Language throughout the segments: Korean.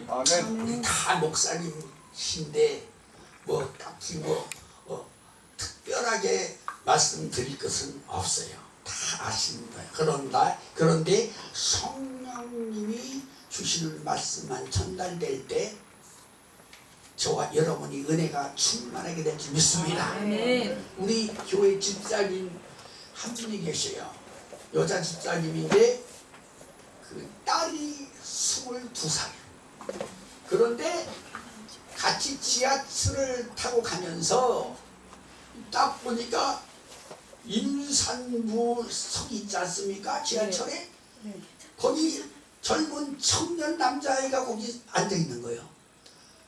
아멘. 우리 다 목사님이신데 뭐 딱히 특별하게 말씀드릴 것은 없어요. 다 아시는 거예요. 그런데 성령님이 주시는 말씀만 전달될 때 저와 여러분이 은혜가 충만하게 될 줄 믿습니다. 우리 교회 집사님 한 분이 계셔요. 여자 집사님인데 그 딸이 22살. 그런데 같이 지하철을 타고 가면서 딱 보니까 임산부 석 있지 않습니까? 지하철에 거기 젊은 청년 남자애가 거기 앉아 있는 거예요.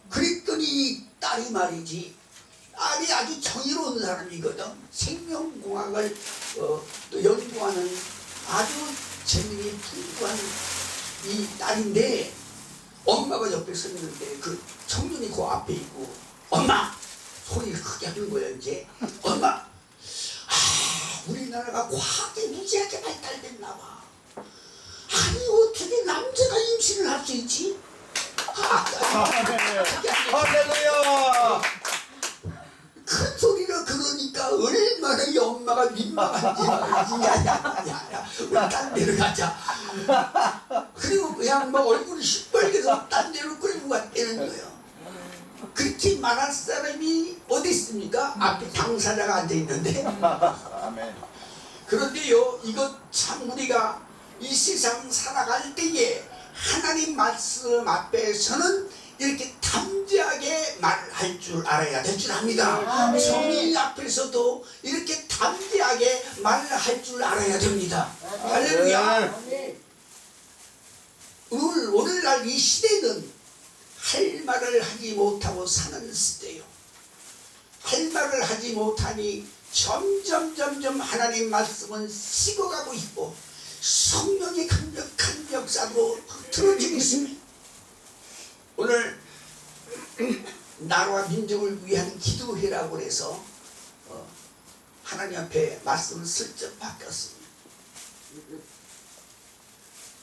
그랬더니 딸이 말이지, 딸이 아주 정의로운 사람이거든. 생명공학을 또 연구하는 아주 재능이 풍부한 이 딸인데, 엄마가 옆에 서 있는데 그 청년이 그 앞에 있고, 엄마! 소리를 크게 하는 거야. 이제 엄마, 우리나라가 과학이 무지하게 발달됐나 봐. 아니 어떻게 남자가 임신을 할 수 있지? 할렐루야. 큰 소리로 그러니까 얼마나 이 엄마가 민망한지 말이지. 야야야야, 우리 딴 데로 가자. 그리고 그냥 막 얼굴이 시뻘개서 딴 데로 끌고 갔다는 거예요. 그렇게 말할 사람이 어디 있습니까? 앞에 당사자가 앉아 있는데. 아멘. 그런데요, 이거 참 우리가 이 세상 살아갈 때에 하나님 말씀 앞에서는 이렇게 담대하게 말할 줄 알아야 될 줄 압니다. 성인 앞에서도 이렇게 담대하게 말할 줄 알아야 됩니다. 할렐루야. 오늘날 이 시대는 할 말을 하지 못하고 사는 시대요. 할 말을 하지 못하니 점점 하나님 말씀은 식어가고 있고 성령의 강력한 역사도 흐트러지고 있습니다. 오늘 나라와 민족을 위한 기도회라고 해서 하나님 앞에 말씀을 슬쩍 바꿨습니다.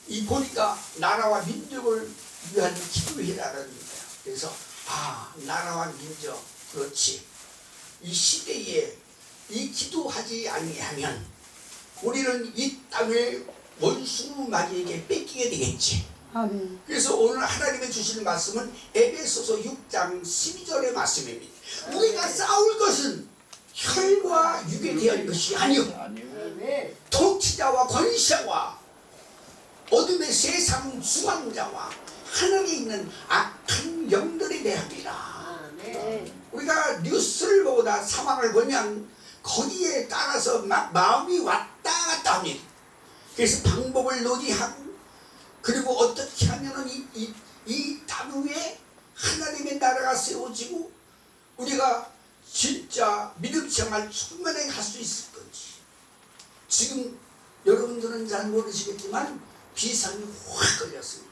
이 보니까 나라와 민족을 위한 기도회라는 거예요. 그래서 나라와 민족, 그렇지, 이 시대에 이 기도하지 아니하면 우리는 이 땅을 원수마귀에게 뺏기게 되겠지. 그래서 오늘 하나님이 주시는 말씀은 에베소서 6장 12절의 말씀입니다. 우리가 싸울 것은 혈과 육에 대한 것이 아니요, 통치자와 권세와 어둠의 세상 주관자와 하늘에 있는 악한 영들에 대합니다. 우리가 뉴스를 보거나 상황을 보면 거기에 따라서 막 마음이 왔다 갔다 합니다. 그래서 방법을 논의하고, 그리고 어떻게 하면은 이 땅 위에 하나님의 나라가 세워지고 우리가 진짜 믿음 생활 충만하게 할 수 있을 건지. 지금 여러분들은 잘 모르시겠지만 비상이 확 걸렸습니다.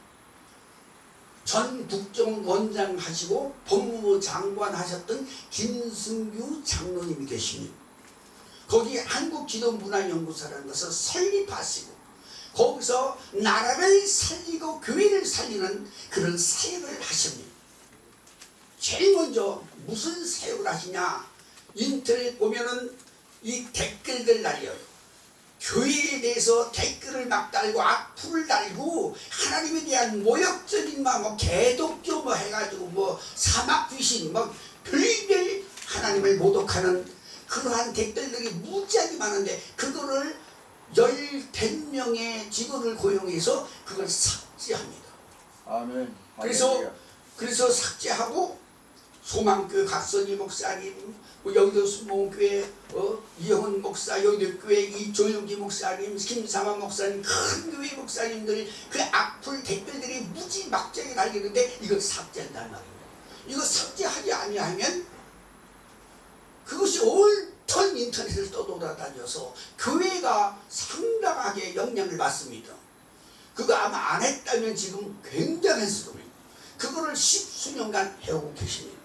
전 국정원장 하시고 법무부 장관 하셨던 김승규 장로님이 계십니다. 거기 한국기도문화연구소라는 것을 설립하시고 거기서 나라를 살리고 교회를 살리는 그런 사역을 하십니다. 제일 먼저 무슨 사역을 하시냐, 인터넷 보면은 이 댓글들 달려요. 교회에 대해서 댓글을 막 달고 악플을 달고 하나님에 대한 모욕적인 개독교 해가지고 사막 귀신 별별 하나님을 모독하는 그러한 댓글들이 무지하게 많은데 그거를 10명의 직원을 고용해서 그걸 삭제합니다. 아멘. 그래서 삭제하고 소망교회 각선희 목사님, 여의도 수목교회 이영훈 목사, 여의도 교회 이조영기 목사님, 김상환 목사님, 큰 교회 목사님들 그 악플 댓글들이 무지 막장에 달리는데 이걸 삭제한단 말입니다. 이거 삭제하지 아니하면 그것이 온통 인터넷을 떠돌아다녀서 교회가 상당하게 영향을 받습니다. 그거 아마 안 했다면 지금 굉장한 수동입니다. 그거를 10수년간 해오고 계십니다.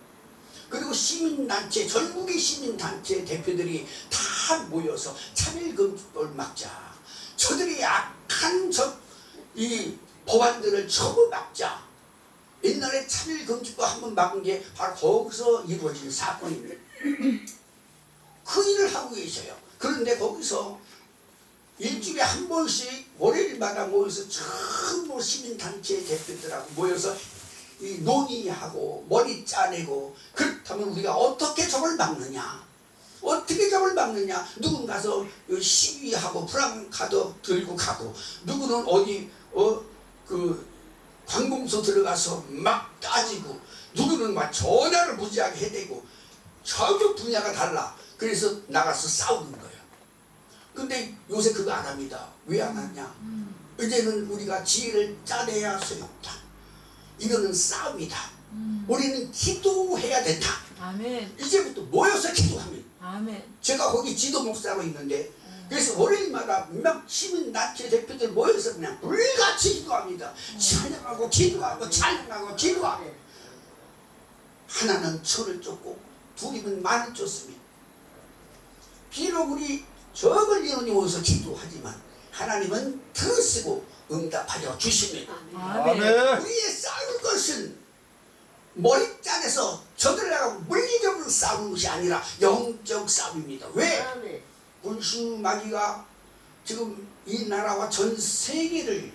그리고 시민단체, 전국의 시민단체 대표들이 다 모여서 차별금지법을 막자, 저들이 악한 이 법안들을 전부 막자, 옛날에 차별금지법 한번 막은 게 바로 거기서 이루어진 사건입니다. 그 일을 하고 계셔요. 그런데 거기서 일주일에 한 번씩 월요일마다 모여서 전부 시민단체 대표들하고 모여서 이 논의하고 머리 짜내고, 그렇다면 우리가 어떻게 저걸 막느냐, 어떻게 저걸 막느냐. 누군 가서 시위하고 프랑카드 들고 가고, 누구는 어디 그 관공서 들어가서 막 따지고, 누구는 막 전화를 무지하게 해대고, 전혀 분야가 달라. 그래서 나가서 싸우는 거예요. 근데 요새 그거 안 합니다. 왜 안 하냐? 이제는 우리가 지혜를 짜내야 소용없다. 이거는 싸움이다. 우리는 기도해야 된다. 아멘. 이제부터 모여서 기도합니다. 아멘. 제가 거기 지도 목사로 있는데, 그래서 월요일마다 몇 시민단체 대표들 모여서 그냥 불같이 기도합니다. 찬양하고 기도하고 찬양하고 기도하고. 하나는 천을 쫓고 둘이면 만을 쫓습니다. 비록 우리 적은 인원이 모여서 기도하지만 하나님은 들으시고 응답하여 주십니다. 아멘. 우리의 싸울 것은 머리짠에서 저들하고 물리적으로 싸우는 것이 아니라 영적 싸움입니다. 왜? 원수 마귀가 지금 이 나라와 전 세계를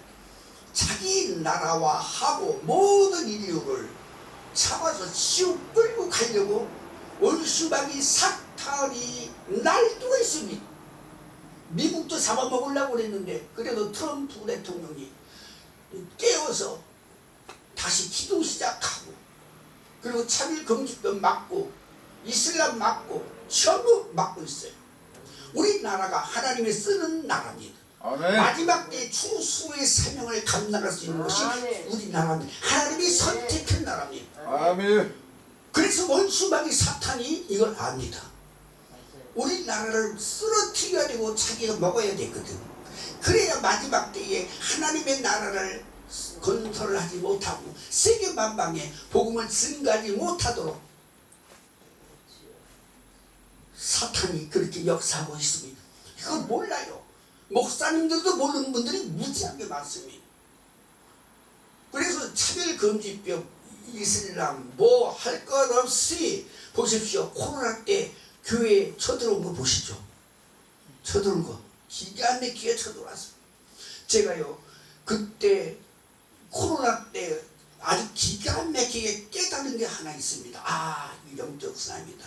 자기 나라화하고 모든 인류를 잡아서 지옥 끌고 가려고 원수 마귀 사탄이 날뛰고 있습니다. 미국도 잡아먹으려고 그랬는데, 그래도 트럼프 대통령이 깨워서 다시 기도 시작하고, 그리고 차별금지법 막고 이슬람 막고 전부 막고 있어요. 우리나라가 하나님이 쓰는 나라입니다. 아멘. 마지막 때 추수의 사명을 감당할 수 있는 것이 우리나라입니다. 하나님이 선택한 나라입니다. 아멘. 그래서 원수마귀 사탄이 이걸 압니다. 우리나라를 쓰러뜨려야 되고 자기가 먹어야 되거든. 그래야 마지막 때에 하나님의 나라를 건설을 하지 못하고 세계 만방에 복음을 증가하지 못하도록 사탄이 그렇게 역사하고 있습니다. 이걸 몰라요. 목사님들도 모르는 분들이 무지하게 많습니다. 그래서 차별금지법, 이슬람 뭐 할 것 없이 보십시오. 코로나 때 교회에 쳐들어온 거 보시죠. 쳐들어온 거 기가 막히게 쳐들어왔어요. 제가요 그때 코로나 때 아주 기가 막히게 깨달은 게 하나 있습니다. 아, 영적 사람이다.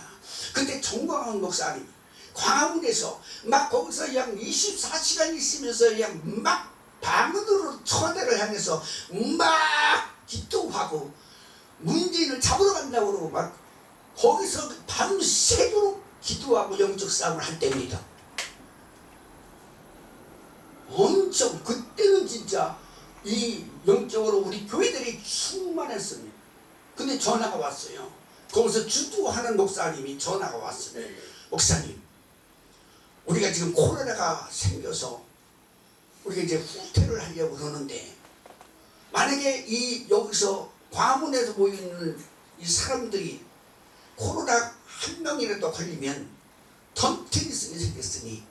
근데 정광훈 목사님 광화문에서 막 거기서 그냥 24시간 있으면서 그냥 막 방으로 초대를 하면서 막 기도하고 문재인을 잡으러 간다고 그러고 막 거기서 밤새도록 기도하고 영적 싸움을 할 때입니다. 엄청 그때는 진짜 이 영적으로 우리 교회들이 충만했습니다. 근데 전화가 왔어요. 거기서 주도하는 목사님이 전화가 왔어요. 목사님, 우리가 지금 코로나가 생겨서 우리가 이제 후퇴를 하려고 그러는데, 만약에 이 여기서 광화문에서 모이는 이 사람들이 코로나 한 명이라도 걸리면 덤테니스가 생겼으니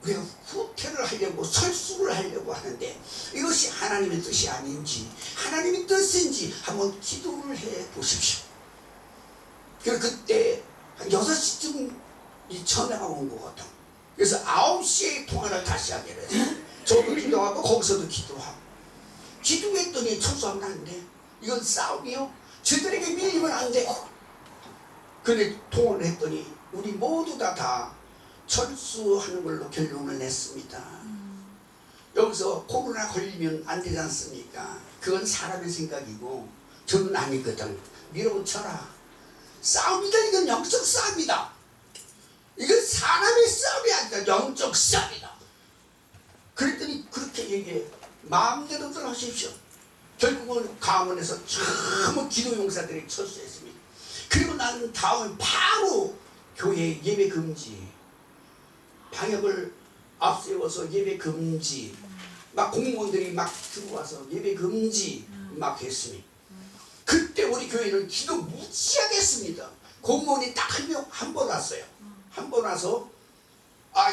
우리가 후퇴를 하려고 설수를 하려고 하는데 이것이 하나님의 뜻이 아닌지 하나님의 뜻인지 한번 기도를 해 보십시오. 그래서 그때 한 6시쯤 이 전화가 온 거거든. 그래서 9시에 통화를 다시 하게 돼서 저도 기도하고 거기서도 기도하고 기도했더니 철수하면 안 돼. 이건 싸움이요. 저들에게 밀리면 안 돼. 근데 통화를 했더니 우리 모두 다 철수하는 걸로 결론을 냈습니다. 여기서 코로나 걸리면 안 되지 않습니까? 그건 사람의 생각이고 저는 아니거든. 밀어붙여라. 싸움이다. 이건 영적 싸움이다. 이건 사람의 싸움이 아니라 영적 싸움이다. 그랬더니 그렇게 얘기해. 마음대로들 하십시오. 결국은 강원에서 전부 기도용사들이 철수했습니다. 그리고 나는 다음 바로 교회 예배 금지, 방역을 앞세워서 예배 금지, 막 공무원들이 막 들어와서 예배 금지 막 했습니다. 그때 우리 교회는 기도 무지하게 했습니다. 공무원이 딱 한 번 왔어요. 한 번 와서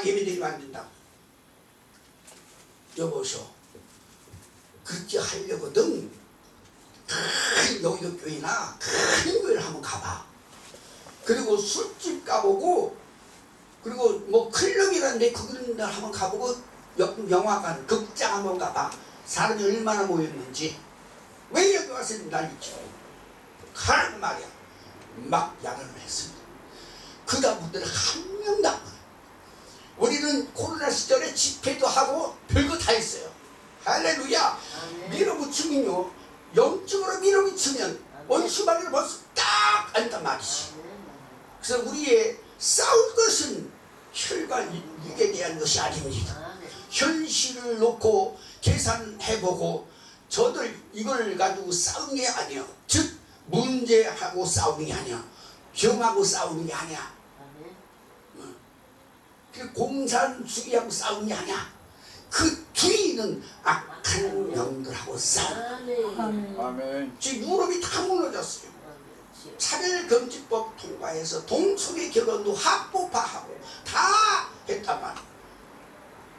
예배 드리면 안 된다. 여보시오, 그렇게 하려거든 여의도 교회나 큰 교회를 한번 가봐. 그리고 술집 가보고, 그리고 뭐 클럽이라는데 그런 데 한번 가보고, 영화관, 극장 한번 가봐. 사람이 얼마나 모였는지. 왜 여기 와서 난리치고 가라고 말이야. 막 야단을 했습니다. 그 다음부터는 한 명도 안 와요. 우리는 코로나 시절에 집회도 하고 별거 다 했어요. 할렐루야. 밀어붙이면요, 영적으로 밀어붙이면 원수마귀를 벌써 딱 안단 말이지. 그래서 우리의 싸울 것은 혈과 육에 대한 것이 아닙니다. 현실을 놓고 계산해보고 저들 이걸 가지고 싸우는 게 아니야. 즉 문제하고 싸우는 게 아니야. 병하고 싸우는 게 아니야. 그 공산주의하고 싸우는 게 아니야. 그 뒤에는 악한 영들하고 싸워. 아멘. 지금 유럽이 다 무너졌어요. 차별금지법 통과해서 동성애 결혼도 합법화하고 다 했단 말이야.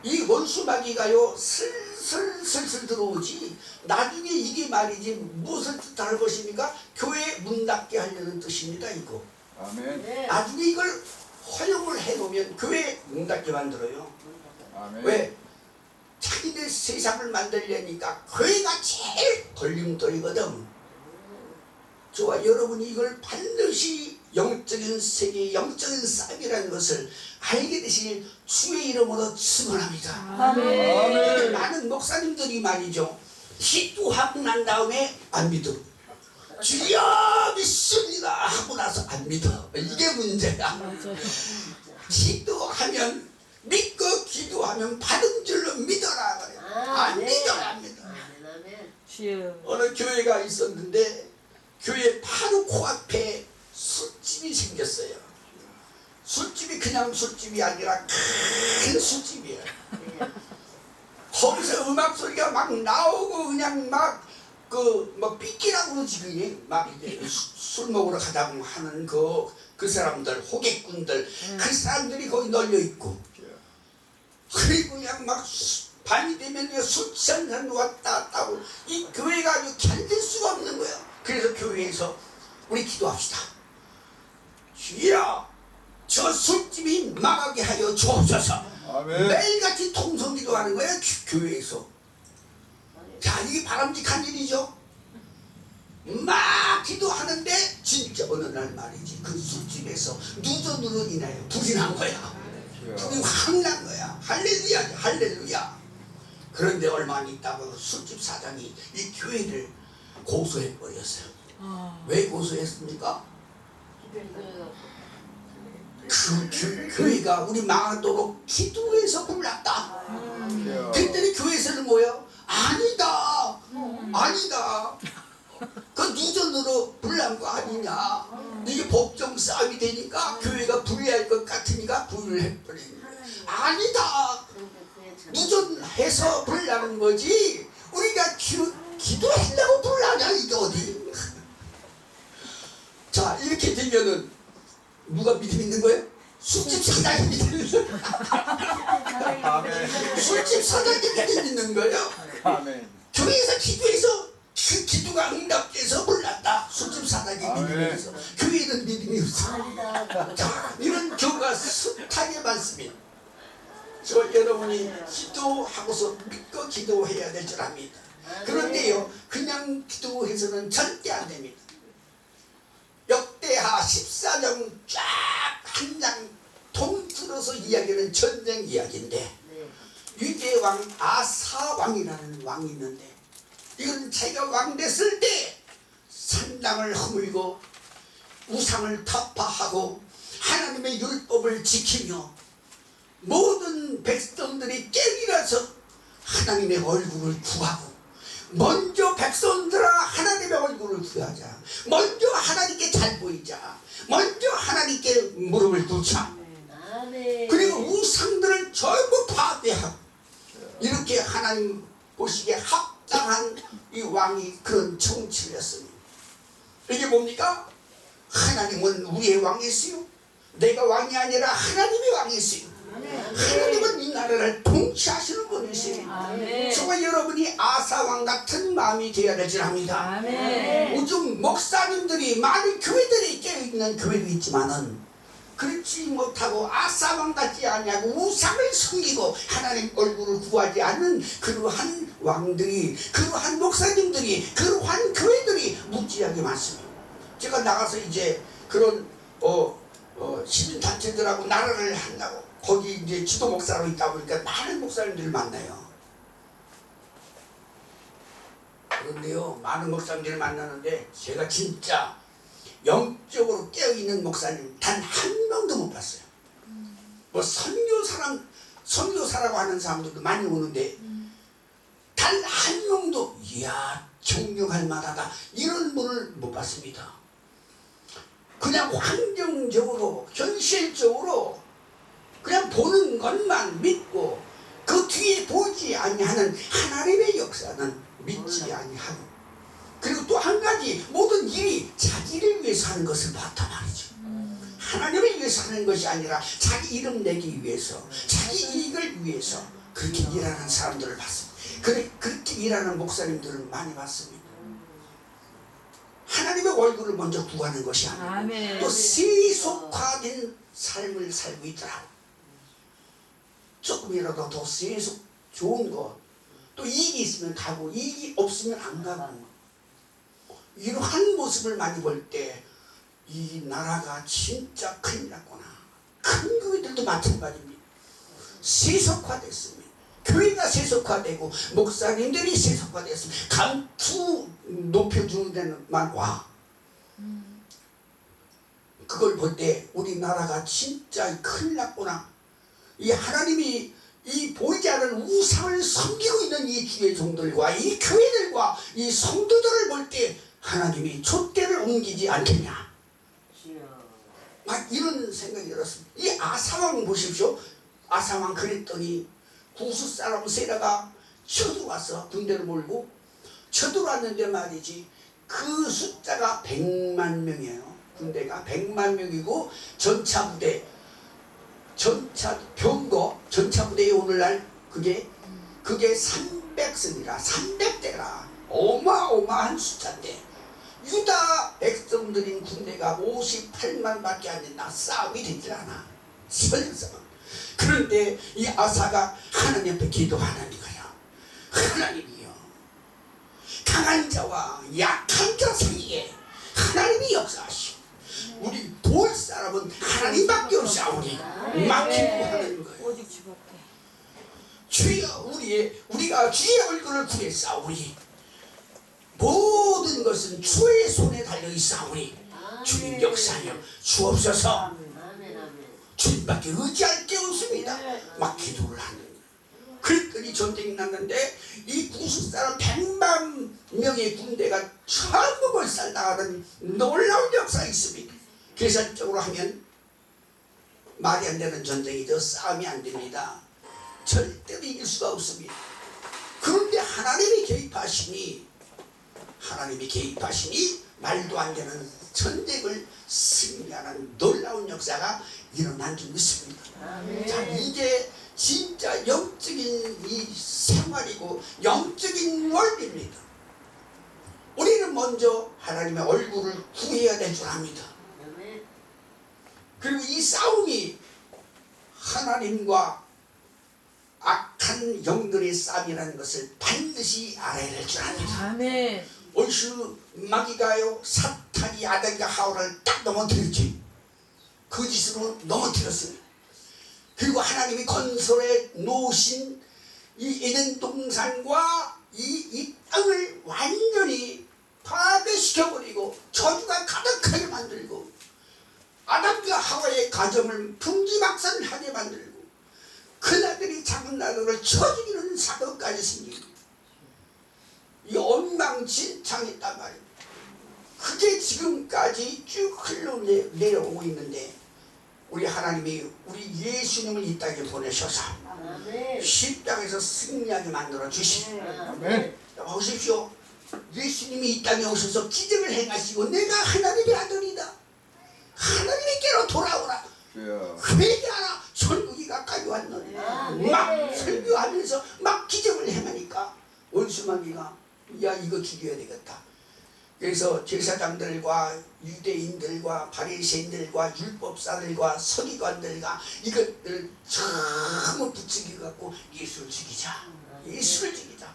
이 원수마귀가요 슬슬 들어오지. 나중에 이게 말이지 무엇을 뜻할 것입니까? 교회 문 닫게 하려는 뜻입니다. 이거 아멘. 나중에 이걸 허용을 해놓으면 교회 문 닫게 만들어요. 아멘. 왜? 자기들 세상을 만들려니까 교회가 제일 걸림돌이거든. 저와 여러분이 이걸 반드시 영적인 세계, 영적인 싸움이라는 것을 알게 되실 주의 이름으로 축원합니다. 아멘. 많은 목사님들이 말이죠, 기도하고 난 다음에 안 믿어. 주여 믿습니다 하고 나서 안 믿어. 이게 문제야. 기도하면 믿고 기도하면 받은 줄로 믿어라 그래. 안 믿어, 안 믿어. 어느 교회가 있었는데 교회 바로 코앞에 술집이 생겼어요. 술집이 그냥 술집이 아니라 큰 술집이에요. 거기서 음악 소리가 막 나오고 그냥 막 뭐 삐끼라고 그러지. 그게 막 이제 술 먹으러 가자고 하는 그 사람들, 호객꾼들, 그 사람들이 거기 널려 있고, 그리고 그냥 막 밤이 되면 술 취한 사람 왔다 갔다 하고 이 교회가 아주 견딜 수가 없는 거예요. 그래서 교회에서 우리 기도합시다. 주여, 저 술집이 망하게 하여 주옵소서. 아멘. 매일같이 통성 기도하는 거예요. 교회에서. 자, 이게 바람직한 일이죠. 막 기도하는데 진짜 어느 날 말이지 그 술집에서 누전으로 인하여 불이 난 거야. 불이 확 난 거야. 할렐루야, 할렐루야. 그런데 얼마 안 있다가 술집 사장이 이 교회를 고소해 버렸어요. 왜 고소했습니까? 그 교회가 우리 망하도록 기도해서 불났다. 그랬더니 교회에서는 뭐예요? 아니다, 아니다. 그 누전으로 불난 거 아니냐. 이게 법정 싸움이 되니까 교회가 불리할 것 같으니까 불을 해버린 거야. 아니다. 누전해서 불나는 거지 우리가 기도하려고 불나냐. 이게 어디. 자, 이렇게 되면은 누가 믿음 있는 거예요? 술집 사장이 믿음 있는 거예요. 아멘. 술집 사장이 믿음 있는 거예요. 아멘. 교회에서 기도해서 그 기도가 응답돼서 불났다. 술집 사장이 믿음이 있어. 교회는 믿음이 없어. 자, 이런 교가 숱하게 많습니다. 저 여러분이 기도하고서 믿고 기도해야 될 줄 압니다. 그런데요, 그냥 기도해서는 절대 안 됩니다. 역대하 14장 쫙 한 장 통틀어서 이야기하는 전쟁 이야기인데, 유대 왕 아사 왕이라는 왕이 있는데, 이건 자기가 왕 됐을 때 산당을 허물고 우상을 타파하고 하나님의 율법을 지키며 모든 백성들이 깨일어서 하나님의 얼굴을 구하고, 먼저 백성들아 하나님의 얼굴을 구하자, 먼저 하나님께 잘 보이자, 먼저 하나님께 무릎을 꿇자, 그리고 우상들을 전부 파괴하고, 이렇게 하나님 보시기에 합당한 이 왕이 그런 정치를 했습니다. 이게 뭡니까? 하나님은 우리의 왕이시요, 내가 왕이 아니라 하나님의 왕이시요, 하나님은 이 나라를 통치하시는 분이시요. 저와 여러분이 아사왕 같은 마음이 되어야 될 줄 압니다. 요즘 목사님들이 많은 교회들이 깨어있는 교회도 있지만은 그렇지 못하고 아사왕 같지 아니하고 우상을 섬기고 하나님 얼굴을 구하지 않는 그러한 왕들이, 그러한 목사님들이, 그러한 교회들이 무지하게 많습니다. 제가 나가서 이제 그런 시민단체들하고 나라를 한다고 거기 이제 지도 목사로 있다 보니까 많은 목사님들을 만나요. 그런데요, 많은 목사님들을 만나는데 제가 진짜 영적으로 깨어있는 목사님 단 한 명도 못 봤어요. 뭐 선교사라고 하는 사람들도 많이 오는데 단 한 명도 이야 존경할 만하다 이런 분을 못 봤습니다. 그냥 환경적으로 현실적으로 그냥 보는 것만 믿고 그 뒤에 보지 아니하는 하나님의 역사는 믿지 아니하고, 그리고 또 한 가지 모든 일이 자기를 위해서 하는 것을 봤단 말이죠. 하나님을 위해서 하는 것이 아니라 자기 이름 내기 위해서, 자기 이익을 위해서 그렇게 일하는 사람들을 봤습니다. 그렇게 일하는 목사님들을 많이 봤습니다. 하나님의 얼굴을 먼저 구하는 것이 아니고 또 세속화된 삶을 살고 있더라고. 조금이라도 더 세속 좋은 것, 또 이익이 있으면 가고 이익이 없으면 안 가고, 이러한 모습을 많이 볼 때 이 나라가 진짜 큰일 났구나. 큰 교회들도 마찬가지입니다. 세속화됐습니다. 교회가 세속화되고 목사님들이 세속화됐습니다. 감투 높여주는 데만 와. 그걸 볼 때 우리나라가 진짜 큰일 났구나. 이 하나님이 이 보이지 않는 우상을 섬기고 있는 이 주의 종들과 이 교회들과 이 성도들을 볼 때 하나님이 촛대를 옮기지 않겠냐, 막 이런 생각이 들었습니다. 이 아사왕 보십시오. 아사왕 그랬더니 구스 사람 세라가 쳐들어와서 군대를 몰고 쳐들어왔는데 말이지, 그 숫자가 100만 명이에요. 군대가 100만 명이고 전차부대, 전차부대에 오늘날 그게 300승이라 300대라 어마어마한 숫자인데, 유다 백성들인 군대가 58만밖에 안 된다. 싸움이 되질 않아. 설상. 그런데 이 아사가 하나님 앞에 기도하는 거예요. 하나님이요, 강한 자와 약한 자 사이에 하나님이 역사하시오. 우리 도울 사람은 하나님밖에 없사오니 막 기도하는 거예요. 오직 주밖에. 주여, 우리가 주의 얼굴을 구했사오니 모든 것은 주의 손에 달려 있사오니 주님 역사하여 주옵소서. 주님밖에 의지할 게 없습니다. 막 기도를 하는 거예요. 그랬더니 전쟁이 났는데 이 구스 사람 100만 명의 군대가 전부 몰살당하는 놀라운 역사가 있습니다. 계산적으로 하면 말이 안 되는 전쟁이죠. 싸움이 안 됩니다. 절대로 이길 수가 없습니다. 그런데 하나님이 개입하시니 말도 안 되는 전쟁을 승리하는 놀라운 역사가 일어난 줄 믿습니다. 자, 이게 진짜 영적인 이 생활이고 영적인 원리입니다. 우리는 먼저 하나님의 얼굴을 구해야 될 줄 압니다. 그리고 이 싸움이 하나님과 악한 영들의 싸움이라는 것을 반드시 알아야 될 줄 압니다. 아멘. 원수 마귀가요, 사탄이 아담과 하와를 딱 넘어뜨렸지. 거짓으로 넘어뜨렸습니다. 그리고 하나님이 건설해 놓으신 이 에덴 동산과 이 땅을 완전히 파괴시켜버리고 저주가 가득하게 만들고 아담과 하와의 가정을 풍지박산하게 만들고 큰아들이 작은아들을 쳐 죽이는 사건까지 생기고 이 엉망진창했단 말입니다. 그게 지금까지 쭉 흘러내려오고 있는데, 우리 하나님이 우리 예수님을 이 땅에 보내셔서 십자가에서 승리하게 만들어 주시고, 보십시오. 예수님이 이 땅에 오셔서 기적을 행하시고 내가 하나님의 아들이다, 하나님께로 돌아오라, 회개하라, 천국이 가까이 왔노니 막 설교하면서 막 기적을 행하니까 원수마귀가 야, 이거 죽여야 되겠다. 그래서 제사장들과 유대인들과 바리새인들과 율법사들과 서기관들과 이것들 전부 부추겨 갖고 예수를 죽이자. 예수를 죽이자.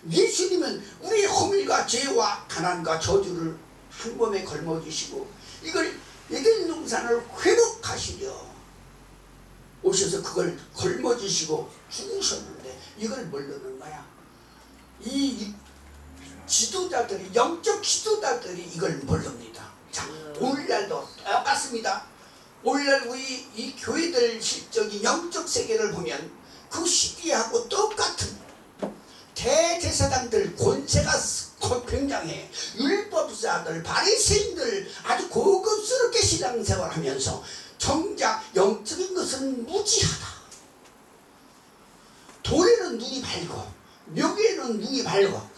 예수님은 우리의 허물과 죄와 가난과 저주를 한 몸에 걸머주시고 이걸 에덴 동산을 회복하시려 오셔서 그걸 걸머주시고 죽으셨는데 이걸 모르는 거야. 이 지도자들이, 영적 지도자들이 이걸 모릅니다. 자, 오늘날도 똑같습니다. 오늘날 우리 이 교회들 실적인 영적 세계를 보면 그 시기하고 똑같은 대제사장들 권세가 굉장해. 율법사들, 바리새인들 아주 고급스럽게 신앙생활하면서 정작 영적인 것은 무지하다. 돌에는 눈이 밝고 묘기에는 눈이 밝고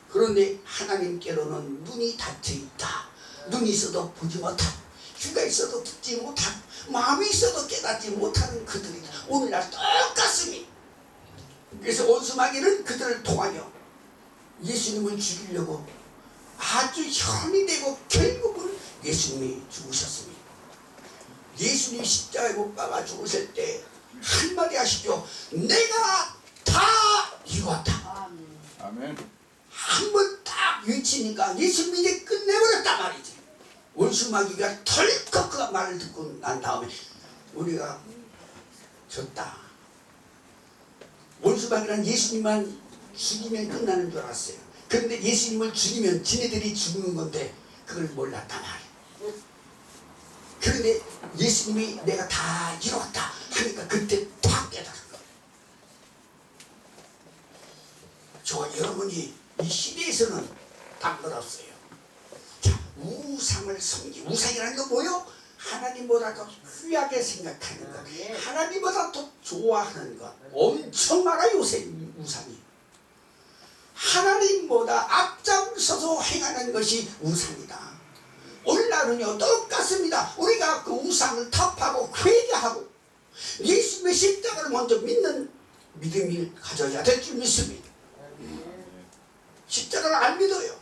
그런데 하나님께로는 눈이 닫혀있다. 눈이 있어도 보지 못한, 귀가 있어도 듣지 못한, 마음이 있어도 깨닫지 못하는 그들이 오늘날 똑같습니다. 그래서 원수마귀는 그들을 통하여 예수님을 죽이려고 아주 현이 되고 결국은 예수님이 죽으셨습니다. 예수님이 십자가에 못 박아 죽으실 때 한마디 하시죠. 내가 다 이루었다. 아멘. 한 번 딱 외치니까 예수님이 이제 끝내버렸단 말이지. 원수마귀가 털컥 그 말을 듣고 난 다음에 우리가 졌다. 원수마귀는 예수님만 죽이면 끝나는 줄 알았어요. 그런데 예수님을 죽이면 지네들이 죽는 건데 그걸 몰랐단 말이에요. 그런데 예수님이 내가 다 이뤘다 하니까 그때 딱 깨달은 거예요. 저 여러분이 이 시대에서는 딴 것 없어요. 자, 우상을 섬기고, 우상이라는 건 뭐요? 하나님보다 더 귀하게 생각하는 것, 하나님보다 더 좋아하는 것 엄청 많아요. 요새 우상이 하나님보다 앞장서서 행하는 것이 우상이다. 오늘날은요 똑같습니다. 우리가 그 우상을 타파하고 회개하고 예수님의 십자가를 먼저 믿는 믿음을 가져야 될 줄 믿습니다. 십자가를 안 믿어요.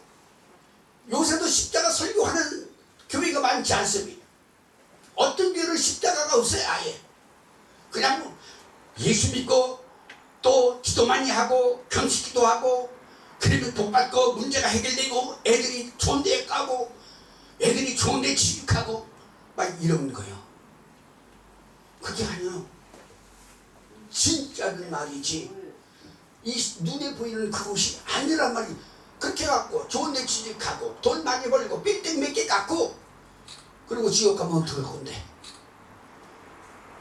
요새도 십자가 설교하는 교회가 많지 않습니다. 어떤 교회는 십자가가 없어요. 아예 그냥 예수 믿고 또 기도 많이 하고 금식기도 하고 그러면 복 받고 문제가 해결되고 애들이 좋은 데 가고 애들이 좋은 데 취직하고 막 이런 거예요. 그게 아니에요. 진짜는 말이지 이 눈에 보이는 그것이 아니란 말이에요. 그렇게 해갖고 좋은 데 취직하고 돈 많이 벌고 빌딩 몇 개 갖고 그리고 지옥 가면 어떡할 건데.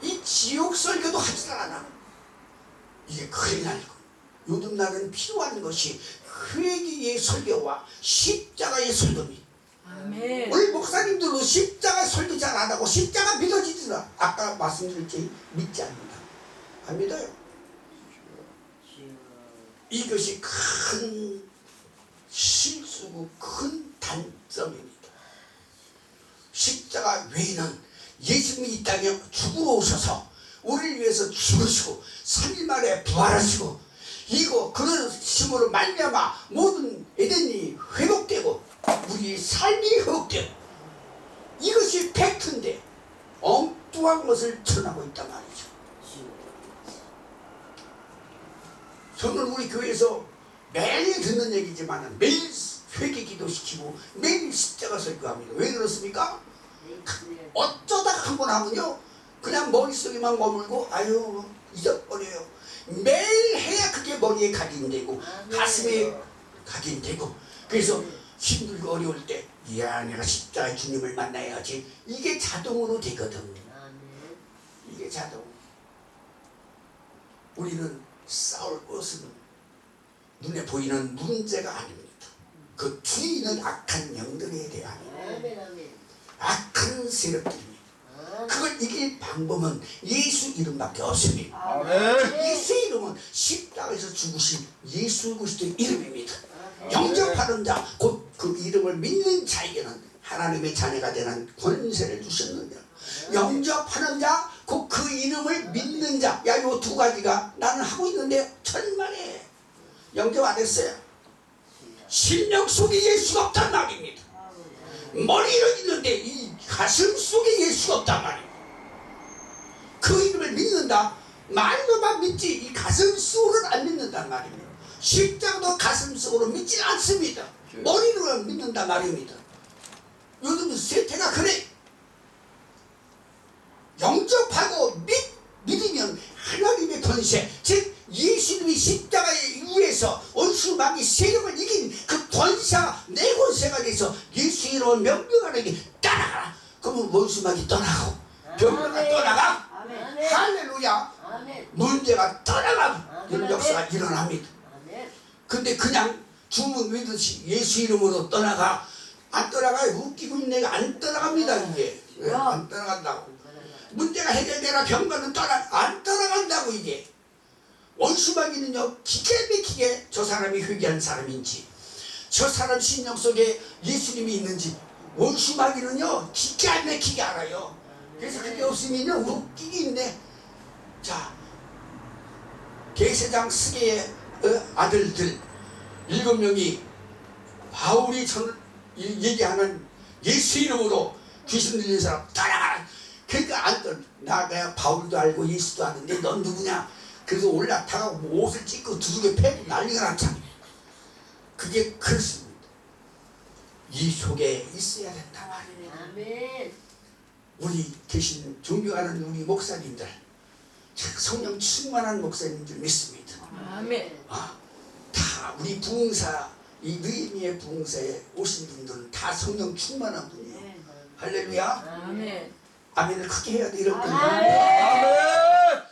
이 지옥 설교도 하지 않아. 이게 큰일 날 거. 요즘 날은 필요한 것이 회개의 설교와 십자가의 설교입니다. 아멘. 우리 목사님들도 십자가 설교 잘 안 하고 십자가 믿어지지라. 아까 말씀드렸지 믿지 않는다. 안 믿어요. 이것이 큰 실수고 큰 단점입니다. 십자가 외에는 예수님이 이 땅에 죽으러 오셔서 우리를 위해서 죽으시고 3일 만에 부활하시고 이거 그러심으로 말미암아 모든 에덴이 회복되고 우리 삶이 회복되고 이것이 팩트인데 엉뚱한 것을 전하고 있단 말이죠. 저는 우리 교회에서 매일 듣는 얘기지만 매일 회개 기도시키고 매일 십자가 설교합니다. 왜 그렇습니까? 어쩌다가 한번 하면요 그냥 머릿속에만 머물고 아유 잊어버려요. 매일 해야 그게 머리에 각인되고 가슴에 각인되고 그래서 힘들고 어려울 때 이야 내가 십자가의 주님을 만나야지 이게 자동으로 되거든. 이게 자동. 우리는 싸울 것은 눈에 보이는 문제가 아닙니다. 그 뒤에 있는 악한 영들에 대한 악한 세력들입니다. 그걸 이길 방법은 예수 이름밖에 없습니다. 아멘. 예수 이름은 십자가에서 죽으신 예수 그리스도의 이름입니다. 영접하는 자, 곧 그 이름을 믿는 자에게는 하나님의 자녀가 되는 권세를 주셨느냐. 영접하는 자, 곧 그 이름을 믿는 자. 야, 요 두 가지가 나는 하고 있는데 천만에 영접 안 했어요. 심령 속에 예수가 없단 말입니다. 머리는 있는데 이 가슴 속에 예수가 없단 말입니다. 그 이름을 믿는다 말로만 믿지 이 가슴 속으로는 안 믿는단 말입니다. 십자가도 가슴 속으로 믿지 않습니다. 머리로만 믿는단 말입니다. 요즘 세태가 그래. 영접하고 믿으면 하나님의 권세, 즉 예수님이 십자가에 위에서 원수마귀 세력을 이긴 그 권세가 내 권세가 돼서 예수 이름을 명령하는 따라가라. 그러면 원수마귀 떠나고 병마가 떠나가. 아멘. 할렐루야. 아멘. 문제가 떠나가고 이런 아멘. 역사가 일어납니다. 아멘. 근데 그냥 주문 믿듯이 예수 이름으로 떠나가. 안 떠나가요. 웃기고 있는 애가 안 떠나갑니다. 이게 왜? 안 떠나간다고. 문제가 해결되라. 병과는 안 떠나간다고. 이게 원수마귀는요 기가 막히게 저 사람이 회개한 사람인지 저 사람 심령 속에 예수님이 있는지 원수마귀는요 기가 막히게 알아요. 그래서 그게 없으면요 웃기긴데, 자 계세장 스게의 아들들 7명이 바울이 얘기하는 예수 이름으로 귀신 들린 사람 따라가라. 그러니까 안 떠. 내가 바울도 알고 예수도 아는데 넌 누구냐. 그래서 올라타고 옷을 찢고 두둑에 패고 난리가 났잖아. 그게 그렇습니다. 이 속에 있어야 된다 말이에요. 아멘. 우리 계신 존경하는 우리 목사님들 참 성령 충만한 목사님인 줄 믿습니다. 아멘. 다 우리 부흥사 이 느헤미야 부흥사에 오신 분들은 다 성령 충만한 분이에요. 할렐루야. 아멘. 아멘을 크게 해야 돼 이럴 때는. 아멘.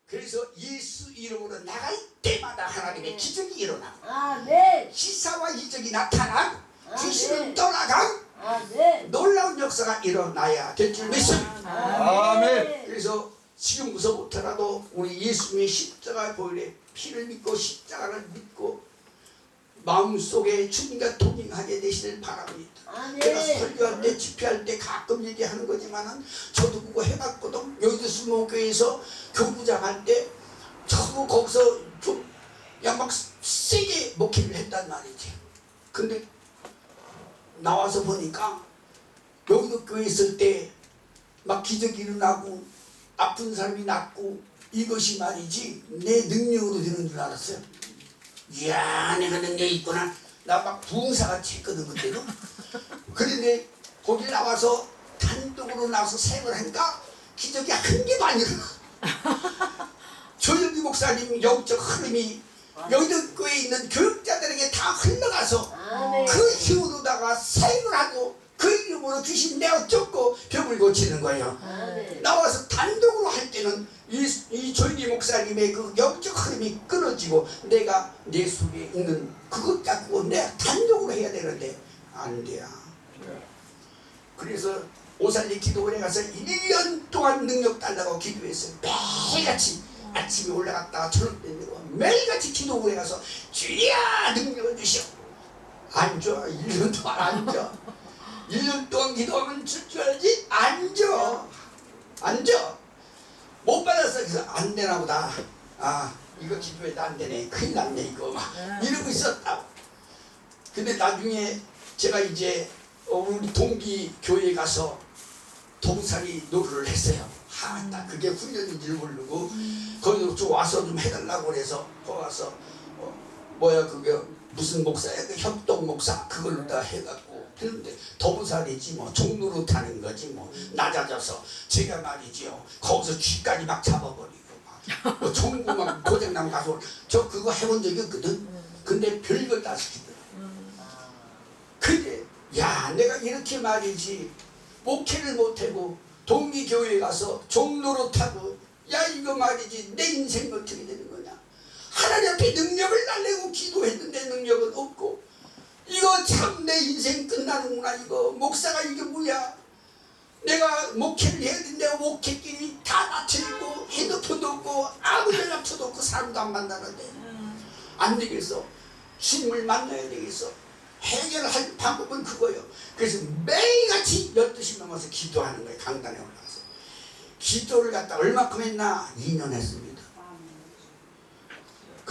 그래서 예수 이름으로 나갈 때마다 하나님의 기적이 일어나고 아멘. 기사와 이적이 나타나고 아멘. 귀신은 떠나가고 아멘. 놀라운 역사가 일어나야 될 줄 믿습니다. 아멘. 그래서 지금부터라도 우리 예수님의 십자가 보혈의 피를 믿고 십자가를 믿고 마음속에 주님과 동행하게 되시길 바랍니다. 내가 설교할 때 집회할 때 가끔 얘기하는 거지만은 저도 그거 해봤거든. 여의도 수목교회에서 교부장 할 때 저도 거기서 좀 막 세게 목회를 했단 말이지. 근데 나와서 보니까 여의도 교회 있을 때 막 기적이 일어나고 아픈 사람이 낫고 이것이 말이지 내 능력으로 되는 줄 알았어요. 이야 내가 능력이 있구나. 나 막 부흥사같이 했거든 그때도. 그런데 거기 나와서 단독으로 나와서 사역을 하니까 기적이 한 개도 안 일어나. 조영기 목사님 영적 흐름이 여의도 교회에 있는 교육자들에게 다 흘러가서 아멘. 그 힘으로다가 사역을 하고 그 이름으로 귀신 내어 쫓고 병을 고치는 거예요. 아멘. 나와서 단독으로 할 때는 이 조영기 목사님의 그 영적 흐름이 끊어지고 내가 내 속에 있는 그것 갖고 내가 단독으로 해야 되는데 안 돼요. 그래서 오살리 기도원에 가서 1년 동안 능력 달라고 기도했어요. 매일같이 아침에 올라갔다가 저녁 때고 매일같이 기도원에 가서 주야 능력을 주시오. 앉아. 1년 동안 앉아. 1년 동안 기도하면 줄 줄 알지? 앉아. 앉아. 못 받았어. 그래서 안 되나 보다. 아 이거 기도해도 안 되네. 큰일 났네 이거 막 이러고 있었다. 근데 나중에 제가 이제 우리 동기 교회에 가서 동사리 노래를 했어요. 나 그게 훈련인 줄 모르고 거기 좀 와서 좀 해달라고 그래서 거기 와서 뭐야 그게 무슨 목사야? 그 협동 목사 그걸로 다 해갖고 했는데 더부살이지 뭐 종로로 타는 거지 뭐 낮아져서 제가 말이지요 거기서 쥐까지 막 잡아버리고 막 종구 막 고장나면 가서 저 그거 해본 적이 없거든. 근데 별걸 다 시키더라. 근데 야 내가 이렇게 말이지 목회를 못하고 동기교회에 가서 종로로 타고 야 이거 말이지 내 인생 어떻게 되는 거냐. 하나님 앞에 능력을 달래고 기도했는데 능력은 없고 이거 참 내 인생 끝나는구나. 이거 목사가 이게 뭐야. 내가 목회를 해야 된다고 목회끼리 다 닫혀있고 핸드폰도 없고 아무 연락처도 없고 사람도 안 만나는데 안 되겠어. 주님을 만나야 되겠어. 해결할 방법은 그거예요. 그래서 매일같이 12시 넘어서 기도하는 거예요. 강단에 올라가서 기도를 갖다 얼마큼 했나 2년 했습니다.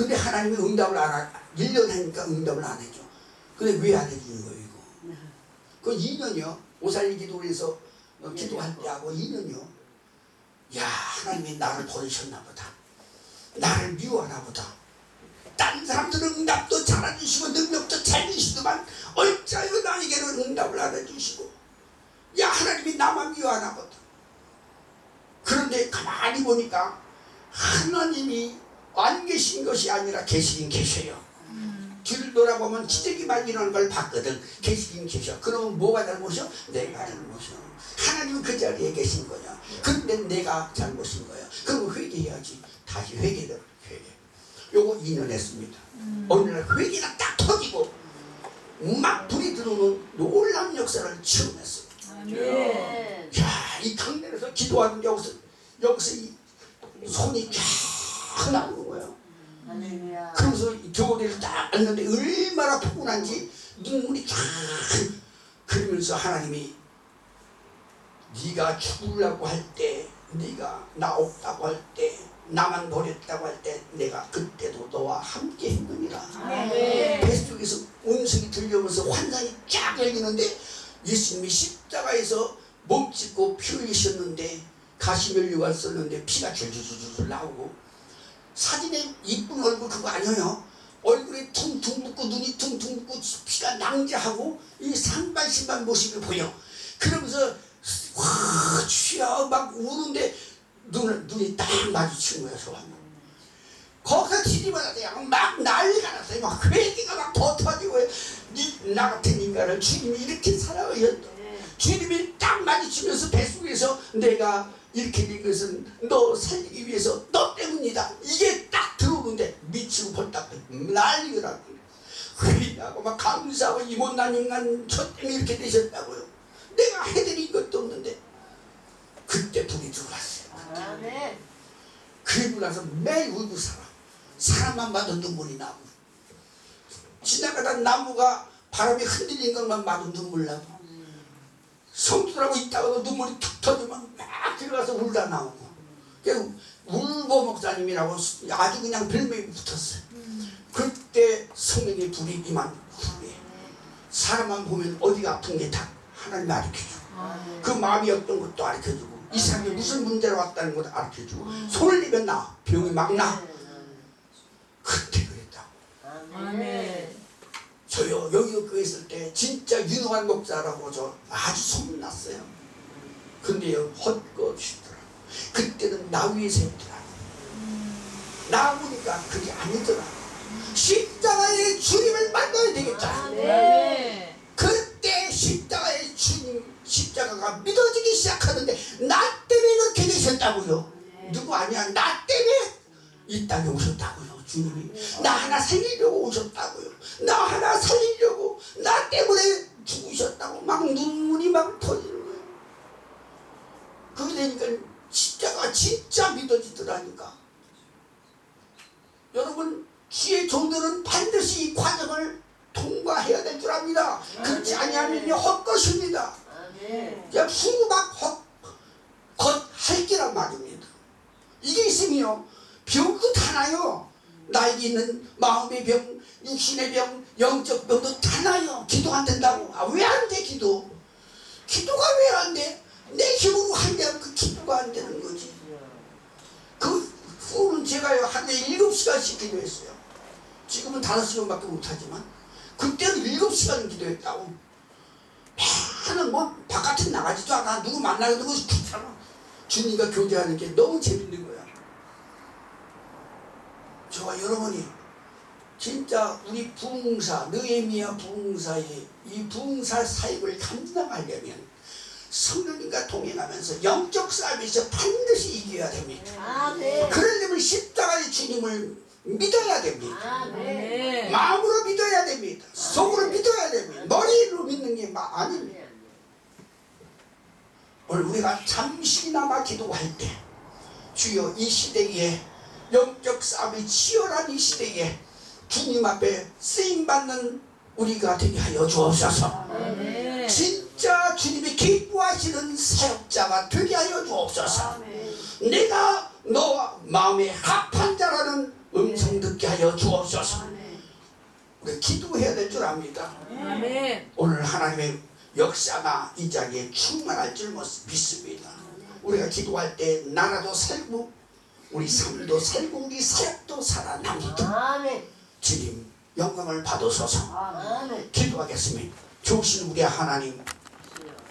근데 하나님이 응답을 안 하, 1년 하니까 응답을 안 해줘. 근데 왜 안 해주는 거예요, 이거? 그 2년이요. 오살리 기도에서 기도할 때 하고 2년이요. 야, 하나님이 나를 버리셨나 보다. 나를 미워하나 보다. 다른 사람들은 응답도 잘해주시고 능력도 잘 주시더만 어찌하여 나에게는 응답을 안 해주시고, 야, 하나님이 나만 미워하나 보다. 그런데 가만히 보니까 하나님이 안 계신 것이 아니라 계시긴 계셔요. 뒤를 돌아보면 기적이만 일어나는 걸 봤거든. 계시긴 계셔. 그러면 뭐가 잘못이요? 내가 잘못이요. 하나님은 그 자리에 계신 거야. 근데 내가 잘못인 거야. 그럼 회개해야지. 다시 회개. 요거 2년 했습니다. 어느 날 회개가 딱 터지고 막 불이 들어오는 놀라운 역사를 체험했어요. 아멘. 야, 이 강단에서 기도하는 여기서 이 손이 쫙 나오는 거예요. 할렐루야. 그러면서 겨울에를 딱 앉는데 얼마나 포근한지 눈물이 쫙. 그러면서 하나님이 네가 죽으려고 할 때, 네가 나 없다고 할 때, 나만 버렸다고 할 때 내가 그때도 너와 함께 했느니라. 아멘. 뱃속에서 음성이 들려오면서 환상이 쫙 열리는데 예수님이 십자가에서 몸짓고 피 흘리셨는데 가시면류관 썼는데 피가 줄줄줄줄 나오고, 사진에 이쁜 얼굴 그거 아니에요. 얼굴이 퉁퉁 붓고 눈이 퉁퉁 붓고 피가 낭자하고 이 상반신반 모습이 보여. 그러면서 와 주여 막 우는데 눈이 딱 마주치는 거야. 저하고 거기서 지리받아서 막 난리가 났어요. 막 회개가 막 더 터지고, 나 같은 인간을 주님이 이렇게 사랑하셨다. 주님이 딱 마주치면서 뱃속에서 내가 이렇게 된 것은 너 살리기 위해서 너 때문이다. 이게 딱 들어오는데 미치고 벌떡 난리가 나고 회개하고 막 감사하고 이 못난 인간 저 때문에 이렇게 되셨다고요. 내가 해드린 것도 없는데 그때 불이 들어왔어요. 아멘. 그리고 나서 매일 울고 살아. 사람만 봐도 눈물이 나고, 지나가다 나무가 바람에 흔들리는 것만 봐도 눈물 나고, 성도들하고 있다가도 눈물이 툭 터지면 막 들어가서 울다 나오고. 그래서 울보 목사님이라고 아주 그냥 별명이 붙었어요. 그때 성령의 불이 임한 후에 사람만 보면 어디가 아픈 게 다 하나님이 가르쳐주고, 그 마음이 어떤 것도 가르쳐주고, 이 사람이 무슨 문제로 왔다는 것도 가르쳐주고, 손을 내면 나 병이 막 나. 그때 그랬다고. 아멘. 저요 여기 교회 있을 때 진짜 유능한 목사라고 저 아주 소문났어요. 근데요 헛것이더라. 그때는 나 위에서 했더라. 나 보니까 그게 아니더라. 십자가의 주님을 만나야 되겠다. 아멘. 그때 십자가의 주님, 십자가가 믿어지기 시작하는데 나 때문에 그렇게 되셨다고요. 누구 아니야. 나 때문에 이 땅에 오셨다고요. 주님이 나 하나 살리려고 오셨다고요. 나 하나 살리려고, 나 때문에 죽으셨다고 막 눈물이 막 터지는 거예요. 그게 되니까 십자가 진짜 믿어지더라니까. 여러분, 주의 종들은 반드시 이 과정을 통과해야 될 줄 압니다. 그렇지 아니하면 헛것입니다. 그냥 후막 헛할 기란 말입니다. 이게 있으면요 병도 다 나요. 나에게 있는 마음의 병, 육신의 병, 영적 병도 다 나요. 기도 안 된다고. 아, 왜 안 돼 기도? 기도가 왜 안 돼? 내 힘으로 한다면 그 기도가 안 되는 거지. 그 후는 제가요 하루에 7시간씩 기도했어요. 지금은 5시간밖에 못하지만 그때는 7시간 기도했다고. 나는 뭐 바깥에 나가지도 않아. 누구 만나는 것이 귀찮아. 주님과 교제하는 게 너무 재밌는 거야. 저와 여러분이 진짜 우리 부흥사, 느헤미야 부흥사의 이 부흥사 사역을 감당하려면 성령님과 동행하면서 영적 싸움에서 반드시 이겨야 됩니다. 아멘. 그러려면 십자가의 주님을 믿어야 됩니다. 아멘. 마음으로 믿어야 됩니다. 속으로 믿어야 됩니다. 머리로 믿는 게 아닙니다. 오늘 우리가 잠시나마 기도할 때 주여 이 시대에 영적 싸움이 치열한 이 시대에 주님 앞에 쓰임받는 우리가 되게 하여 주옵소서. 아멘. 진짜 주님이 기뻐하시는 사역자가 되게 하여 주옵소서. 아멘. 내가 너와 마음에 합한 자라는 음성 듣게 하여 하여 주옵소서. 우리 기도해야 될 줄 압니다. 아멘. 오늘 하나님의 역사가 이 자리에 충만할 줄 믿습니다. 우리가 기도할 때 나라도 살고 우리 삶도 살고 우리 사역도 살아납니다. 아멘. 주님 영광을 받으소서. 아멘. 기도하겠습니다. 좋으신 우리 하나님,